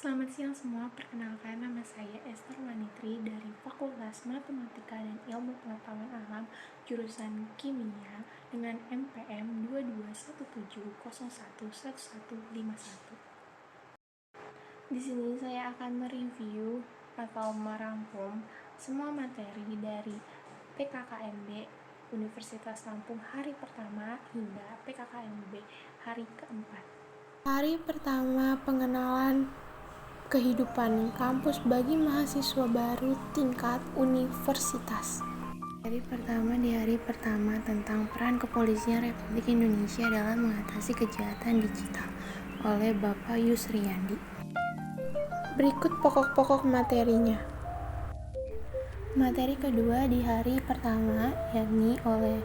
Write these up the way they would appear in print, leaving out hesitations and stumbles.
Selamat siang semua, perkenalkan nama saya Esther Manitri dari Fakultas Matematika dan Ilmu Pengetahuan Alam jurusan Kimia dengan NPM 2217011151. Di sini saya akan mereview atau merangkum semua materi dari PKKMB Universitas Lampung hari pertama hingga PKKMB hari keempat. Hari pertama, pengenalan kehidupan kampus bagi mahasiswa baru tingkat universitas. Di hari pertama tentang peran kepolisian Republik Indonesia dalam mengatasi kejahatan digital oleh Bapak Yusriandi. Berikut pokok-pokok materinya. Materi kedua di hari pertama yakni oleh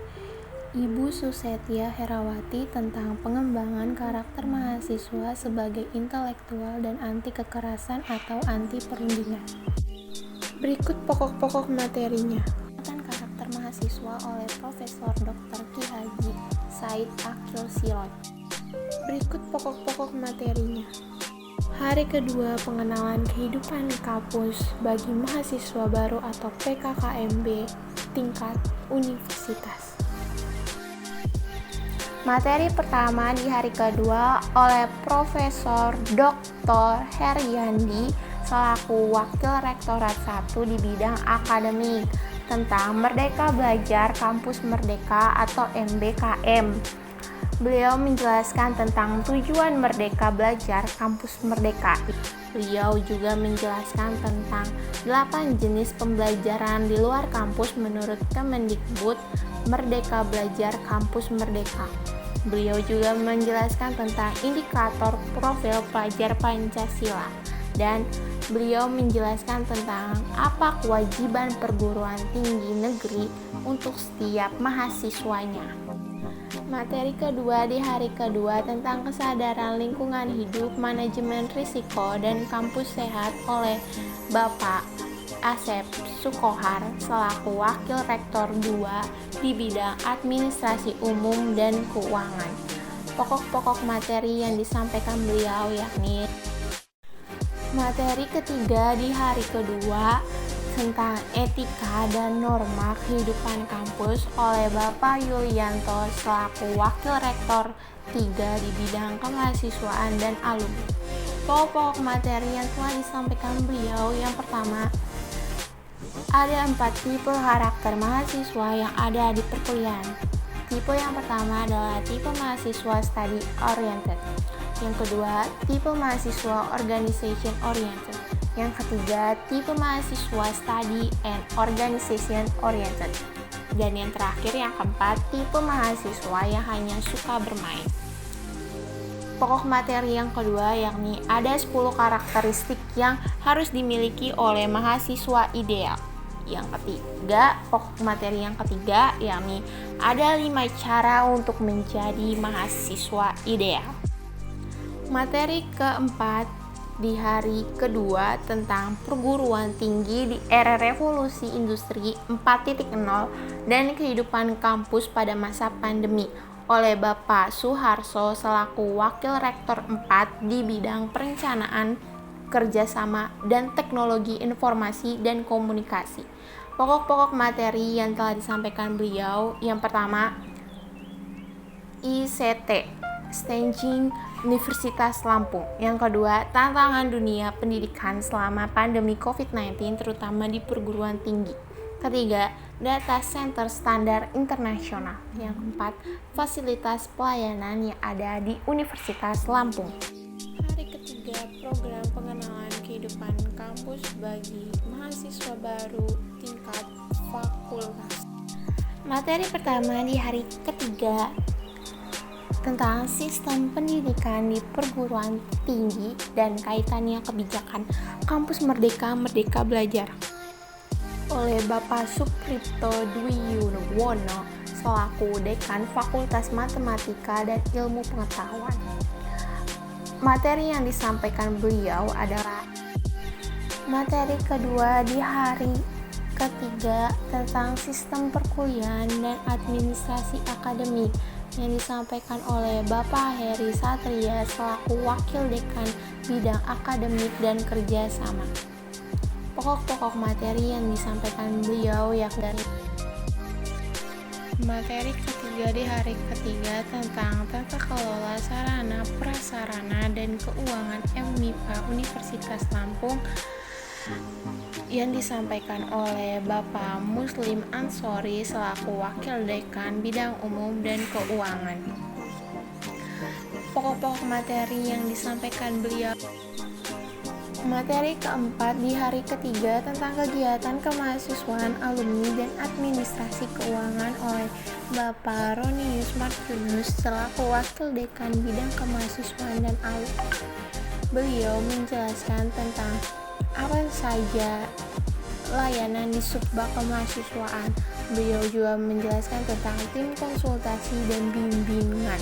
Ibu Susetya Herawati tentang pengembangan karakter mahasiswa sebagai intelektual dan anti kekerasan atau anti perundingan. Berikut pokok-pokok materinya. Tentang karakter mahasiswa oleh Profesor Dr. Ki Haji Said Akil Siroj. Berikut pokok-pokok materinya. Hari kedua, pengenalan kehidupan kampus bagi mahasiswa baru atau PKKMB tingkat universitas. Materi pertama di hari kedua oleh Profesor Dr. Heriandi selaku Wakil Rektorat 1 di bidang akademik tentang Merdeka Belajar Kampus Merdeka atau MBKM. Beliau menjelaskan tentang tujuan Merdeka Belajar Kampus Merdeka. Beliau juga menjelaskan tentang 8 jenis pembelajaran di luar kampus menurut Kemendikbud Merdeka Belajar Kampus Merdeka. Beliau juga menjelaskan tentang indikator profil pelajar Pancasila dan beliau menjelaskan tentang apa kewajiban perguruan tinggi negeri untuk setiap mahasiswanya. Materi kedua di hari kedua tentang kesadaran lingkungan hidup, manajemen risiko, dan kampus sehat oleh Bapak Asep Sukohar selaku Wakil Rektor 2 di bidang administrasi umum dan keuangan. Pokok-pokok materi yang disampaikan beliau yakni materi ketiga di hari kedua tentang etika dan norma kehidupan kampus oleh Bapak Yulianto selaku Wakil Rektor 3 di bidang kemahasiswaan dan alumni. Pokok-pokok materi yang telah disampaikan beliau yang pertama, ada 4 tipe karakter mahasiswa yang ada di perkuliahan. Tipe yang pertama adalah tipe mahasiswa study oriented. Yang kedua, tipe mahasiswa organization oriented. Yang ketiga, tipe mahasiswa study and organization oriented. Dan yang terakhir, yang keempat, tipe mahasiswa yang hanya suka bermain. Pokok materi yang kedua yakni ada 10 karakteristik yang harus dimiliki oleh mahasiswa ideal. Yang ketiga, pokok materi yang ketiga yakni ada 5 cara untuk menjadi mahasiswa ideal. Materi keempat di hari kedua tentang perguruan tinggi di era revolusi industri 4.0 dan kehidupan kampus pada masa pandemi oleh Bapak Suharso selaku Wakil Rektor 4 di bidang perencanaan, kerjasama, dan teknologi informasi dan komunikasi. Pokok-pokok materi yang telah disampaikan beliau, yang pertama, ICT, Staging Universitas Lampung. Yang kedua, tantangan dunia pendidikan selama pandemi COVID-19 terutama di perguruan tinggi. Ketiga, data center standar internasional. Yang keempat, fasilitas pelayanan yang ada di Universitas Lampung. Hari ketiga, program pengenalan kehidupan kampus bagi mahasiswa baru tingkat fakultas. Materi pertama di hari ketiga tentang sistem pendidikan di perguruan tinggi dan kaitannya kebijakan Kampus Merdeka Merdeka Belajar oleh Bapak Supripto Dwi Yuwono selaku Dekan Fakultas Matematika dan Ilmu Pengetahuan. Materi yang disampaikan beliau adalah materi kedua di hari ketiga tentang sistem perkuliahan dan administrasi akademik yang disampaikan oleh Bapak Heri Satria selaku Wakil Dekan Bidang Akademik dan Kerjasama. Pokok-pokok materi yang disampaikan beliau yakni materi ketiga di hari ketiga tentang tata kelola sarana prasarana dan keuangan MIPA Universitas Lampung yang disampaikan oleh Bapak Muslim Ansori selaku Wakil Dekan Bidang Umum dan Keuangan. Pokok-pokok materi yang disampaikan beliau. Materi keempat di hari ketiga tentang kegiatan kemahasiswaan alumni dan administrasi keuangan oleh Bapak Ronius Martinus selaku Wakil Dekan Bidang Kemahasiswaan dan Alumni. Beliau menjelaskan tentang apa saja layanan di Subbak Kemahasiswaan. Beliau juga menjelaskan tentang tim konsultasi dan bimbingan.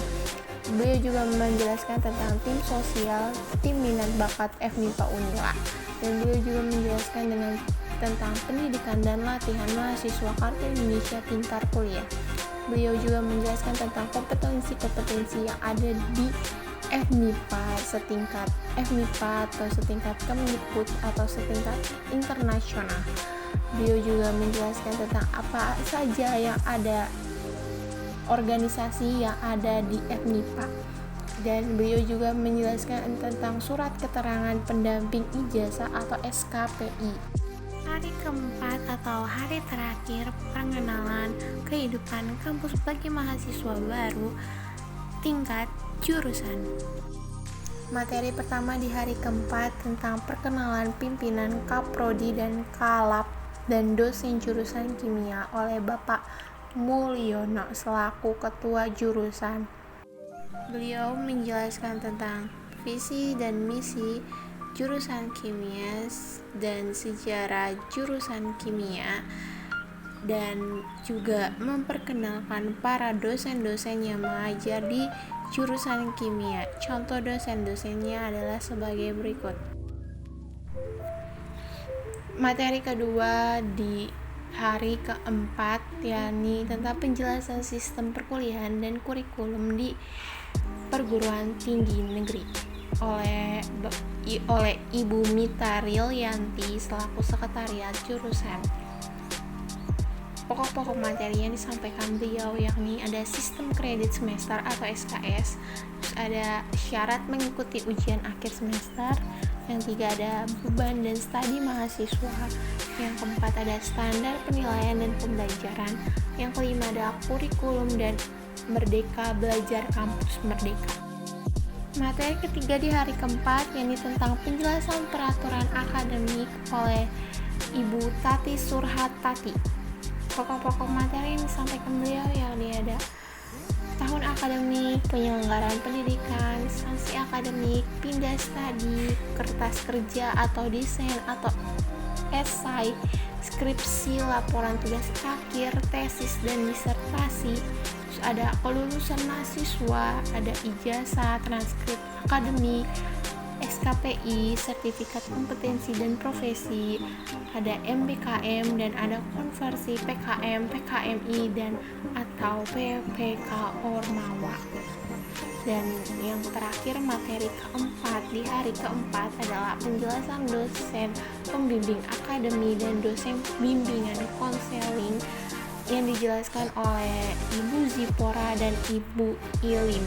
Beliau juga menjelaskan tentang tim sosial, tim minat bakat FMIPA Unila, dan beliau juga menjelaskan tentang pendidikan dan latihan mahasiswa Kartu Indonesia Pintar Kuliah. Beliau juga menjelaskan tentang kompetensi-kompetensi yang ada di FMIPA setingkat FMIPA atau setingkat Kemdikbud atau setingkat internasional. Beliau juga menjelaskan tentang apa saja yang ada organisasi yang ada di FMIPA, dan beliau juga menjelaskan tentang surat keterangan pendamping ijazah atau SKPI. Hari keempat atau hari terakhir pengenalan kehidupan kampus bagi mahasiswa baru tingkat jurusan. Materi pertama di hari keempat tentang perkenalan pimpinan Kaprodi dan Kalab dan dosen jurusan kimia oleh Bapak Mulyono selaku ketua jurusan. Beliau menjelaskan tentang visi dan misi jurusan kimia dan sejarah jurusan kimia, dan juga memperkenalkan para dosen-dosen yang mengajar di jurusan kimia. Contoh dosen-dosennya adalah sebagai berikut. Materi kedua di hari keempat yakni tentang penjelasan sistem perkuliahan dan kurikulum di perguruan tinggi negeri oleh Ibu Mita Rilianti selaku sekretariat jurusan. Pokok-pokok materi yang disampaikan beliau yakni ada sistem kredit semester atau SKS, terus ada syarat mengikuti ujian akhir semester, yang tiga ada beban dan studi mahasiswa, yang keempat ada standar penilaian dan pembelajaran, yang kelima ada kurikulum dan Merdeka Belajar Kampus Merdeka. Materi ketiga di hari keempat yakni tentang penjelasan peraturan akademik oleh Ibu Tati Surhatati. Pokok-pokok materi yang disampaikan beliau yakni ada tahun akademik, penyelenggaraan pendidikan, sanksi akademik, pindah studi, kertas kerja atau desain atau esai, skripsi, laporan tugas akhir, tesis dan disertasi. Terus ada kelulusan mahasiswa, ada ijazah, transkrip akademik, SKPI, sertifikat kompetensi dan profesi, ada MBKM dan ada konversi PKM, PKMI dan atau PPK Ormawa. Dan yang terakhir materi keempat di hari keempat adalah penjelasan dosen pembimbing akademi dan dosen bimbingan konseling yang dijelaskan oleh Ibu Zipora dan Ibu Ilim.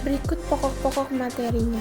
Berikut pokok-pokok materinya.